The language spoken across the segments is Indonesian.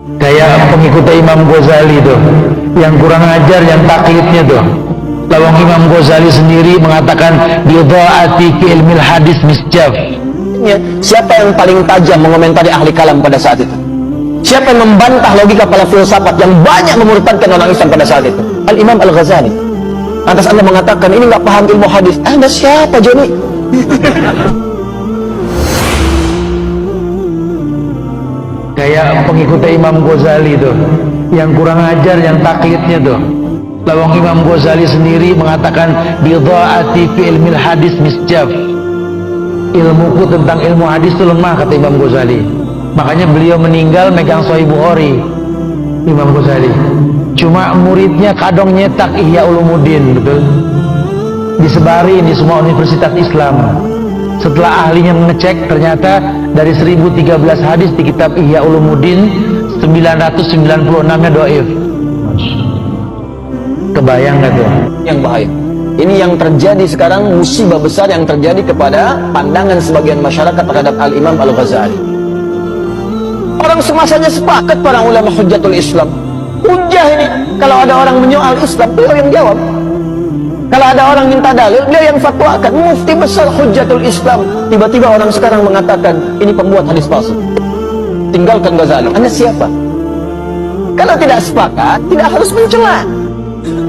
Kayak pengikut Imam Ghazali tuh, yang kurang ajar, yang taklidnya tuh. Lawang Imam Ghazali sendiri mengatakan bidhaati fi ilmil hadis misjaf. Siapa yang paling tajam mengomentari ahli kalam pada saat itu? Siapa yang membantah logika para filsafat yang banyak memurtadkan orang Islam pada saat itu? Al-Imam Al-Ghazali. Lantas Anda mengatakan ini nggak paham ilmu hadis. Anda siapa, Joni? Kayak pengikut Imam Ghazali tuh, yang kurang ajar, yang taklidnya tuh. Lawang Imam Ghazali sendiri mengatakan bidhaati fi ilmil hadis misjaf. Ilmuku tentang ilmu hadis itu lemah, kata Imam Ghazali. Makanya beliau meninggal megang Sahih Bukhari, Imam Ghazali. Cuma muridnya kadang nyetak Ihya Ulumuddin, betul, disebarin di semua universitas Islam. Setelah ahlinya mengecek, ternyata dari 1013 hadis di kitab Ihya Ulumuddin, 996-nya dhaif. Kebayang gak tuh? Yang bahaya. Ini yang terjadi sekarang, musibah besar yang terjadi kepada pandangan sebagian masyarakat terhadap Al-Imam Al-Ghazali. Orang semasanya sepakat para ulama Hujjatul Islam. Hujjah ini. Kalau ada orang menyoal Islam, beliau yang jawab. Kalau ada orang minta dalil, beliau yang fatwakan. Mufti besar Hujjatul Islam. Tiba-tiba orang sekarang mengatakan ini pembuat hadis palsu. Tinggalkan Ghazali. Anda siapa? Kalau tidak sepakat, tidak harus mencela.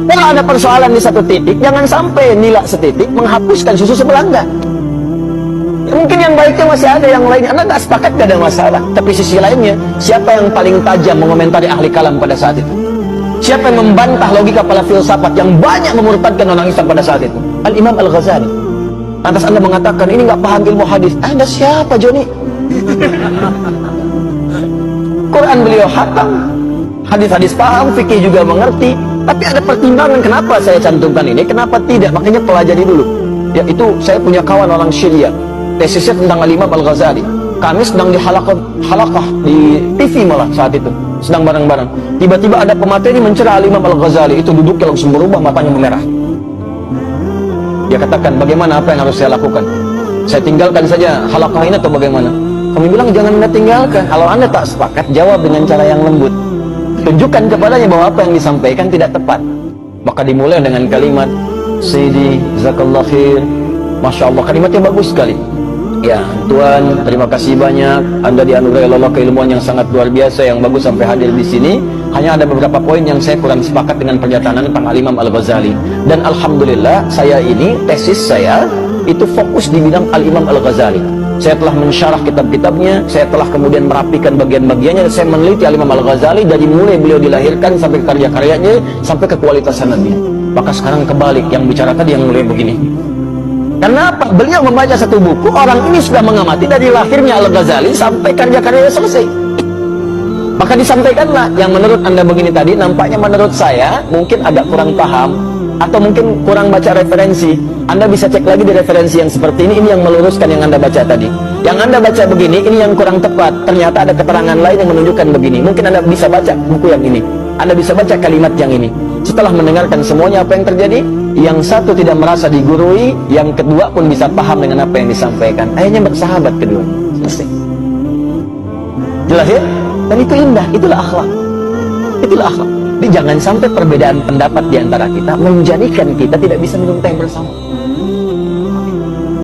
Kalau ada persoalan di satu titik, jangan sampai nilai setitik menghapuskan susu sebelanga. Ya, mungkin yang baiknya masih ada, yang lainnya Anda nggak sepakat, nggak ada masalah. Tapi sisi lainnya, siapa yang paling tajam mengomentari ahli kalam pada saat itu? Siapa yang membantah logika para filsafat yang banyak memurtadkan orang Islam pada saat itu? Al-Imam Al-Ghazali. Lantas Anda mengatakan ini nggak paham ilmu hadis. Anda siapa, Joni? Quran beliau hatam, hadis-hadis paham, fikih juga mengerti. Tapi ada pertimbangan kenapa saya cantumkan ini, kenapa tidak, makanya pelajari dulu. Yaitu saya punya kawan orang Syria, tesisnya tentang Al-Imam Al-Ghazali. Kami sedang di halakah di TV malah saat itu, sedang bareng-bareng. Tiba-tiba ada pemateri mencerah Al-Imam Al-Ghazali, itu duduknya langsung berubah, matanya memerah. Dia katakan, bagaimana, apa yang harus saya lakukan? Saya tinggalkan saja halakah ini atau bagaimana? Kami bilang, jangan Anda tinggalkan. Kalau Anda tak sepakat, jawab dengan cara yang lembut. Tunjukkan kepadanya bahwa apa yang disampaikan tidak tepat. Maka dimulai dengan kalimat Sayyidi, Jazakallah khair, Masya Allah, kalimatnya bagus sekali. Ya Tuhan, terima kasih banyak, Anda dianugerahi Allah keilmuan yang sangat luar biasa, yang bagus sampai hadir di sini. Hanya ada beberapa poin yang saya kurang sepakat dengan pernyataan tentang Al-Imam Al-Ghazali. Dan Alhamdulillah, saya ini, tesis saya itu fokus di bidang Al-Imam Al-Ghazali. Saya telah mensyarah kitab-kitabnya, saya telah kemudian merapikan bagian-bagiannya, saya meneliti Al-Imam Al-Ghazali dari mulai beliau dilahirkan sampai karya-karyanya, sampai ke kualitas sanadnya. Maka sekarang kebalik, yang bicara tadi yang mulai begini. Karena apa? Beliau membaca satu buku, orang ini sudah mengamati dari lahirnya Al-Ghazali sampai karya-karyanya selesai. Maka disampaikanlah yang menurut Anda begini tadi, nampaknya menurut saya mungkin agak kurang paham, atau mungkin kurang baca referensi. Anda bisa cek lagi di referensi yang seperti ini yang meluruskan yang Anda baca tadi. Yang Anda baca begini, ini yang kurang tepat. Ternyata ada keterangan lain yang menunjukkan begini. Mungkin Anda bisa baca buku yang ini, Anda bisa baca kalimat yang ini. Setelah mendengarkan semuanya apa yang terjadi, yang satu tidak merasa digurui, yang kedua pun bisa paham dengan apa yang disampaikan. Akhirnya bersahabat kedua. Selesai. Jelas ya? Dan itu indah, itulah akhlak. Itulah akhlak. Jadi jangan sampai perbedaan pendapat di antara kita menjadikan kita tidak bisa minum teh bersama.